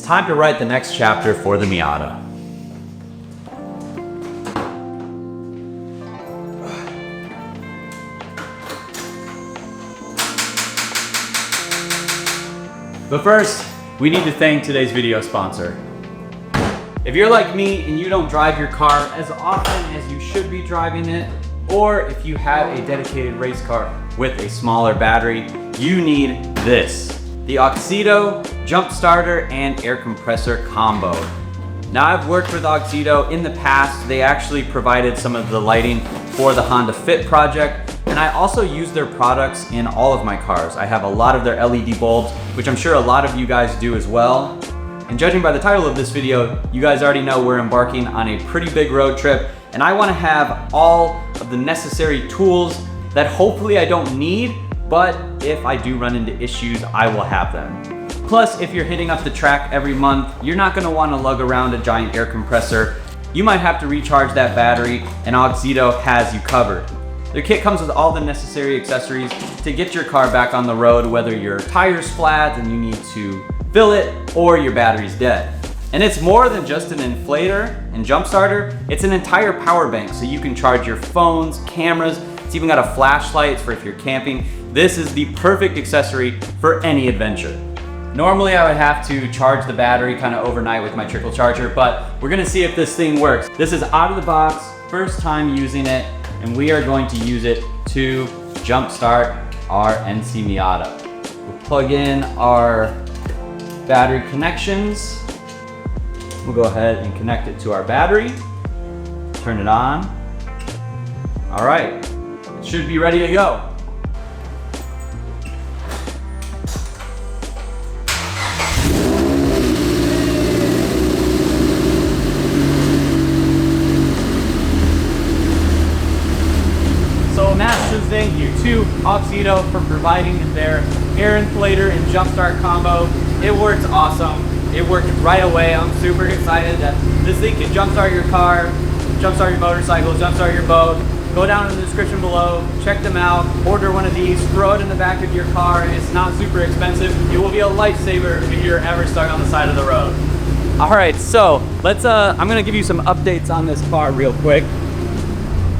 time to write the next chapter for the Miata. But first, we need to thank today's video sponsor. If you're like me and you don't drive your car as often as you should be driving it, or if you have a dedicated race car with a smaller battery, you need this. The Auxito jump starter and air compressor combo. Now, I've worked with Auxito in the past. They actually provided some of the lighting for the Honda Fit project, and I also use their products in all of my cars. I have a lot of their LED bulbs, which I'm sure a lot of you guys do as well. And judging by the title of this video, you guys already know we're embarking on a pretty big road trip, and I want to have all of the necessary tools that hopefully I don't need, but if I do run into issues, I will have them. Plus, if you're hitting up the track every month, you're not going to want to lug around a giant air compressor. You might have to recharge that battery, and Auxito has you covered. Their kit comes with all the necessary accessories to get your car back on the road, whether your tire's flat and you need to fill it or your battery's dead. And it's more than just an inflator and jump starter, it's an entire power bank, so you can charge your phones, cameras. It's even got a flashlight for if you're camping. This is the perfect accessory for any adventure. Normally I would have to charge the battery kind of overnight with my trickle charger, but we're gonna see if this thing works. This is out of the box, first time using it, and we are going to use it to jumpstart our NC Miata. We'll plug in our battery connections. We'll go ahead and connect it to our battery, turn it on. All right, it should be ready to go. So a massive thank you to Auxito for providing their air inflator and jumpstart combo. It works awesome. It worked right away. I'm super excited that this thing can jumpstart your car, jumpstart your motorcycle, jumpstart your boat. Go down in the description below, check them out, order one of these, throw it in the back of your car. It's not super expensive. It will be a lifesaver if you're ever stuck on the side of the road. All right, so let's, I'm gonna give you some updates on this car real quick.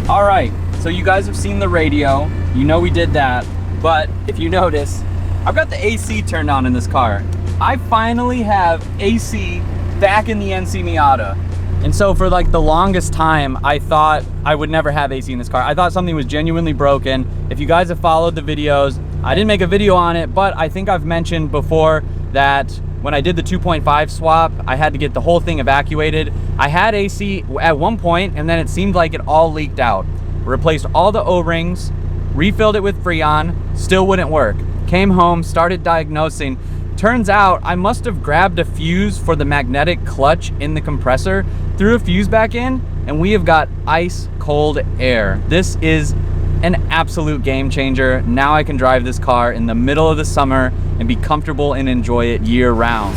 All right, so you guys have seen the radio. You know we did that, but if you notice, I've got the AC turned on in this car. I finally have AC back in the NC Miata. And so for like the longest time, I thought I would never have AC in this car. I thought something was genuinely broken. If you guys have followed the videos, I didn't make a video on it, but I think I've mentioned before that when I did the 2.5 swap, I had to get the whole thing evacuated. I had AC at one point, and then it seemed like it all leaked out. Replaced all the O-rings, refilled it with Freon, still wouldn't work. Came home, started diagnosing. Turns out I must have grabbed a fuse for the magnetic clutch in the compressor, threw a fuse back in, and we have got ice cold air. This is an absolute game changer. Now I can drive this car in the middle of the summer and be comfortable and enjoy it year round.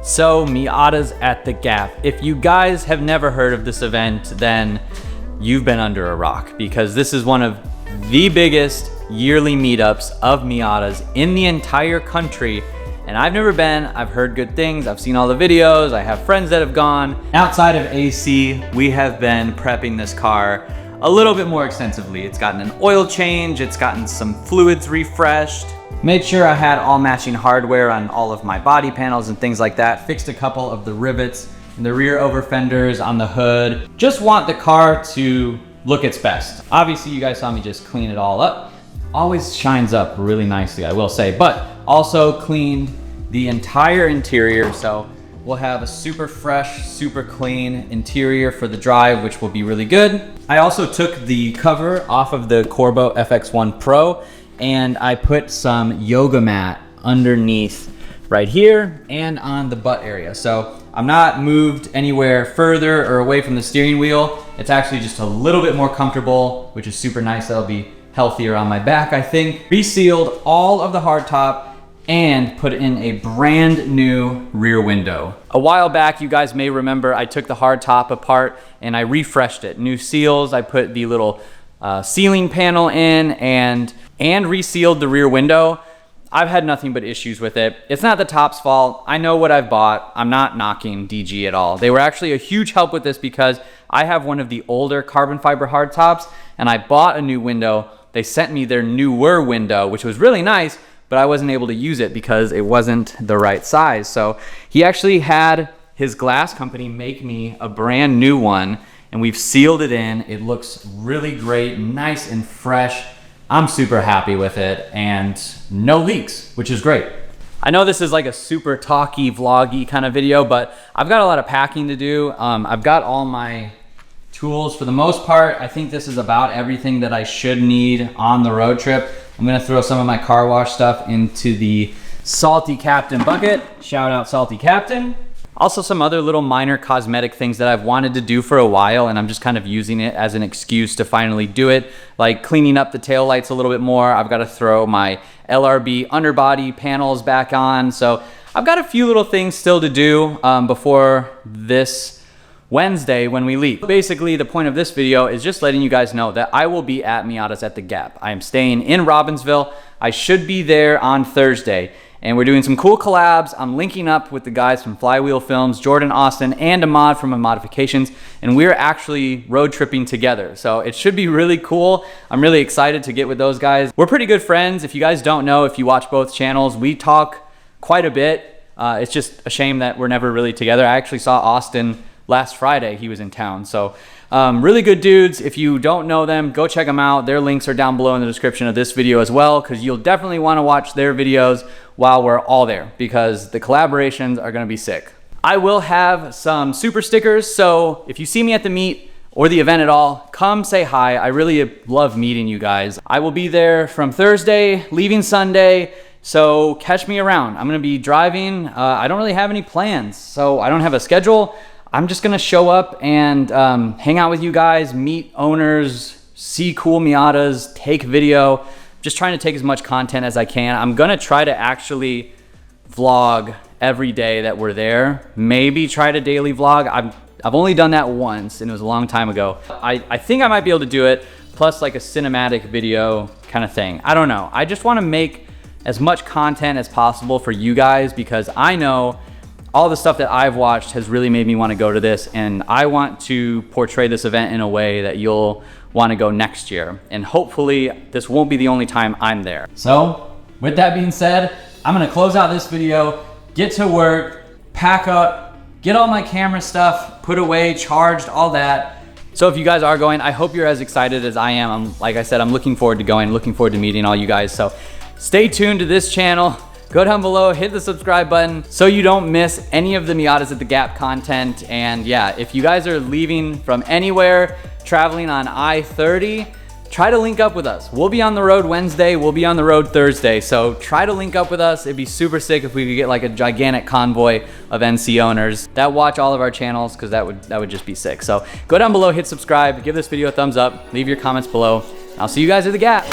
So Miatas at the Gap. If you guys have never heard of this event, then you've been under a rock, because this is one of the biggest yearly meetups of Miatas in the entire country. And I've never been, I've heard good things, I've seen all the videos, I have friends that have gone. Outside of AC, we have been prepping this car a little bit more extensively. It's gotten an oil change, it's gotten some fluids refreshed. Made sure I had all matching hardware on all of my body panels and things like that. Fixed a couple of the rivets in the rear over fenders on the hood. Just want the car to look its best. Obviously, you guys saw me just clean it all up. Always shines up really nicely, I will say, but also cleaned the entire interior. So we'll have a super fresh, super clean interior for the drive, which will be really good. I also took the cover off of the Corbeau FX1 Pro and I put some yoga mat underneath right here and on the butt area. So I'm not moved anywhere further or away from the steering wheel. It's actually just a little bit more comfortable, which is super nice. That'll be healthier on my back, I think. Resealed all of the hardtop and put in a brand new rear window. A while back, you guys may remember I took the hardtop apart and I refreshed it. New seals, I put the little ceiling panel in and resealed the rear window. I've had nothing but issues with it. It's not the top's fault. I know what I've bought. I'm not knocking DG at all. They were actually a huge help with this because I have one of the older carbon fiber hardtops and I bought a new window. They sent me their newer window, which was really nice, but I wasn't able to use it because it wasn't the right size. So he actually had his glass company make me a brand new one and we've sealed it in. It looks really great, nice and fresh. I'm super happy with it and no leaks, which is great. I know this is like a super talky, vloggy kind of video, but I've got a lot of packing to do. I've got all my tools for the most part. I think this is about everything that I should need on the road trip. I'm gonna throw some of my car wash stuff into the Salty Captain bucket. Shout out Salty Captain. Also some other little minor cosmetic things that I've wanted to do for a while and I'm just kind of using it as an excuse to finally do it. Like cleaning up the taillights a little bit more. I've got to throw my LRB underbody panels back on. So I've got a few little things still to do before this Wednesday when we leave. Basically, the point of this video is just letting you guys know that I will be at Miatas at the Gap. I am staying in Robbinsville. I should be there on Thursday. And we're doing some cool collabs. I'm linking up with the guys from Flywheel Films, Jordan Austin, and Ahmad from Modifications, and we're actually road tripping together. So it should be really cool. I'm really excited to get with those guys. We're pretty good friends. If you guys don't know, if you watch both channels, we talk quite a bit. It's just a shame that we're never really together. I actually saw Austin last Friday. He was in town. So really good dudes. If you don't know them, go check them out. Their links are down below in the description of this video as well, because you'll definitely want to watch their videos while we're all there, because the collaborations are going to be sick. I will have some super stickers, so if you see me at the meet or the event at all, come say hi. I really love meeting you guys. I will be there from Thursday, leaving Sunday, so catch me around. I'm going to be driving. I don't really have any plans, so I don't have a schedule. I'm just gonna show up and hang out with you guys, meet owners, see cool Miatas, take video, just trying to take as much content as I can. I'm gonna try to actually vlog every day that we're there. Maybe try to daily vlog. I've only done that once and it was a long time ago. I think I might be able to do it, plus like a cinematic video kind of thing. I don't know. I just wanna make as much content as possible for you guys because I know all the stuff that I've watched has really made me want to go to this, and I want to portray this event in a way that you'll want to go next year. And hopefully this won't be the only time I'm there. So with that being said, I'm going to close out this video, get to work, pack up, get all my camera stuff put away, charged, all that. So if you guys are going, I hope you're as excited as I am. Like I said, I'm looking forward to going, looking forward to meeting all you guys. So stay tuned to this channel. Go down below, hit the subscribe button so you don't miss any of the Miatas at the Gap content. And yeah, if you guys are leaving from anywhere, traveling on I-30, try to link up with us. We'll be on the road Wednesday, we'll be on the road Thursday. So try to link up with us. It'd be super sick if we could get like a gigantic convoy of NC owners that watch all of our channels, because that would just be sick. So go down below, hit subscribe, give this video a thumbs up, leave your comments below. I'll see you guys at the Gap.